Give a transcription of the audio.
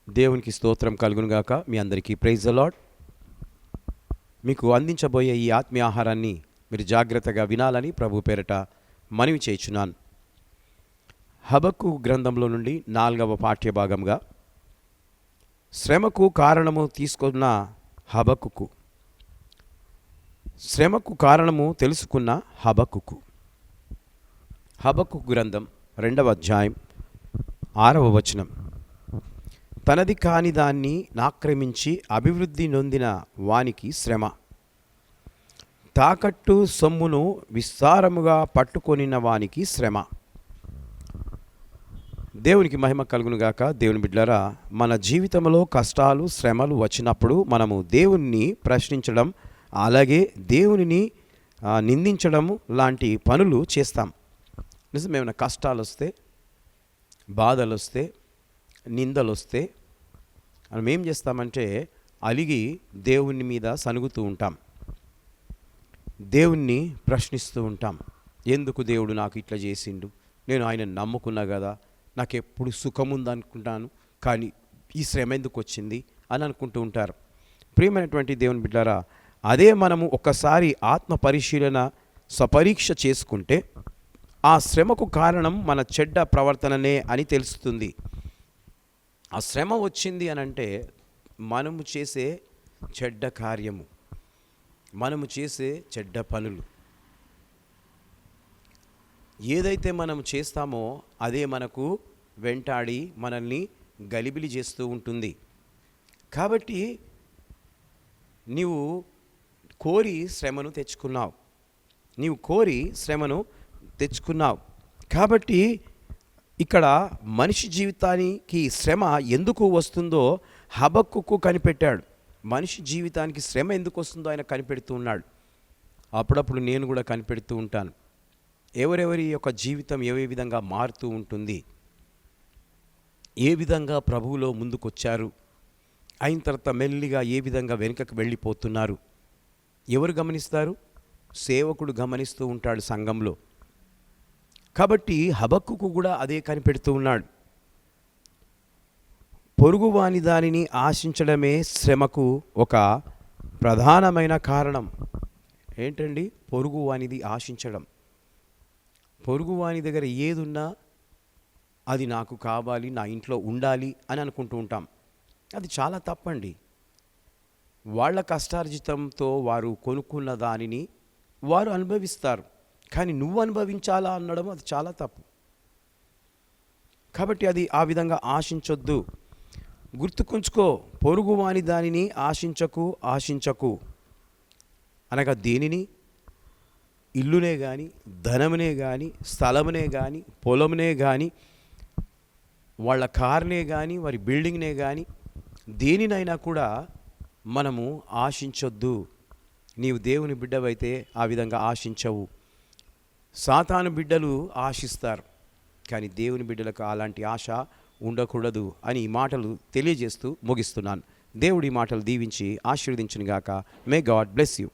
దేవునికి స్తోత్రం కలుగునుగాక. మీ అందరికీ ప్రైజ్ ద లార్డ్. మీకు అందించబోయే ఈ ఆత్మీయ ఆహారాన్ని మీరు జాగ్రత్తగా వినాలని ప్రభు పేరట మనవి చేయుచున్నాను. హబక్కు గ్రంథంలో నుండి 4వ పాఠ్యభాగంగా శ్రమకు కారణము తీసుకున్న హబక్కుకు, శ్రమకు కారణము తెలుసుకున్న హబక్కుకు. హబక్కు గ్రంథం 2వ అధ్యాయం 6వ వచనం. తనది కాని దాన్ని నాక్రమించి అభివృద్ధి నొందిన వానికి శ్రమ, తాకట్టు సొమ్మును విస్తారముగా పట్టుకొనిన వానికి శ్రమ. దేవునికి మహిమ కలుగునుగాక. దేవుని బిడ్డలారా, మన జీవితంలో కష్టాలు శ్రమలు వచ్చినప్పుడు మనము దేవుణ్ణి ప్రశ్నించడం, అలాగే దేవునిని నిందించడం లాంటి పనులు చేస్తాం. నిజమేమైనా కష్టాలు వస్తే, బాధలు వస్తే, నిందలు వస్తే మనం ఏం చేస్తామంటే అలిగి దేవుని మీద సనుగుతూ ఉంటాం, దేవుణ్ణి ప్రశ్నిస్తూ ఉంటాం. ఎందుకు దేవుడు నాకు ఇట్లా చేసిండు, నేను ఆయన నమ్ముకున్నా కదా, నాకు ఎప్పుడు సుఖం ఉందనుకుంటాను, కానీ ఈ శ్రమ ఎందుకు వచ్చింది అని అనుకుంటూ ఉంటారు. ప్రియమైనటువంటి దేవుని బిడ్డారా, అదే మనము ఒకసారి ఆత్మ పరిశీలన స్వపరీక్ష చేసుకుంటే ఆ శ్రమకు కారణం మన చెడ్డ ప్రవర్తననే అని తెలుస్తుంది. ఆ శ్రమ వచ్చింది అని అంటే మనము చేసే చెడ్డ కార్యము, మనము చేసే చెడ్డ పనులు, ఏదైతే మనం చేస్తామో అదే మనకు వెంటాడి మనల్ని గలిబిలి చేస్తూ ఉంటుంది. కాబట్టి నీవు కోరి శ్రమను తెచ్చుకున్నావు. కాబట్టి ఇక్కడ మనిషి జీవితానికి శ్రమ ఎందుకు వస్తుందో హబక్కుకు కనిపెట్టాడు. మనిషి జీవితానికి శ్రమ ఎందుకు వస్తుందో ఆయన కనిపెడుతూ ఉన్నాడు. అప్పుడప్పుడు నేను కూడా కనిపెడుతూ ఉంటాను. ఎవరెవరి యొక్క జీవితం ఏ విధంగా మారుతూ ఉంటుంది, ఏ విధంగా ప్రభువులో ముందుకొచ్చారు, అయిన తర్వాత మెల్లిగా ఏ విధంగా వెనుకకు వెళ్ళిపోతున్నారు. ఎవరు గమనిస్తారు? సేవకుడు గమనిస్తూ ఉంటాడు సంఘంలో. కాబట్టి హబక్కుకు కూడా అదే కనిపెడుతూ ఉన్నాడు. పొరుగువాని దానిని ఆశించడమే శ్రమకు ఒక ప్రధానమైన కారణం. ఏంటండి? పొరుగువానిది ఆశించడం. పొరుగువాని దగ్గర ఏదున్నా అది నాకు కావాలి, నా ఇంట్లో ఉండాలి అని అనుకుంటూ ఉంటాం. అది చాలా తప్పండి. వాళ్ళ కష్టార్జితంతో వారు కొనుక్కున్న దానిని వారు అనుభవిస్తారు, కానీ నువ్వు అనుభవించాలా అనడం అది చాలా తప్పు. కాబట్టి అది ఆ విధంగా ఆశించొద్దు. గుర్తుకుంచుకో, పొరుగువాని దానిని ఆశించకు అనగా దేనిని? ఇల్లునే కానీ, ధనమునే కానీ, స్థలమునే కానీ, పొలమునే కానీ, వాళ్ళ కార్నే కానీ, వారి బిల్డింగ్నే కానీ, దేనినైనా కూడా మనము ఆశించొద్దు. నీవు దేవుని బిడ్డవైతే ఆ విధంగా ఆశించవు. సాతాను బిడ్డలు ఆశిస్తారు, కానీ దేవుని బిడ్డలకు అలాంటి ఆశ ఉండకూడదు అని ఈ మాటలు తెలియజేస్తూ ముగిస్తున్నాను. దేవుడి మాటలు దీవించి ఆశీర్వదించును గాక. May God bless you.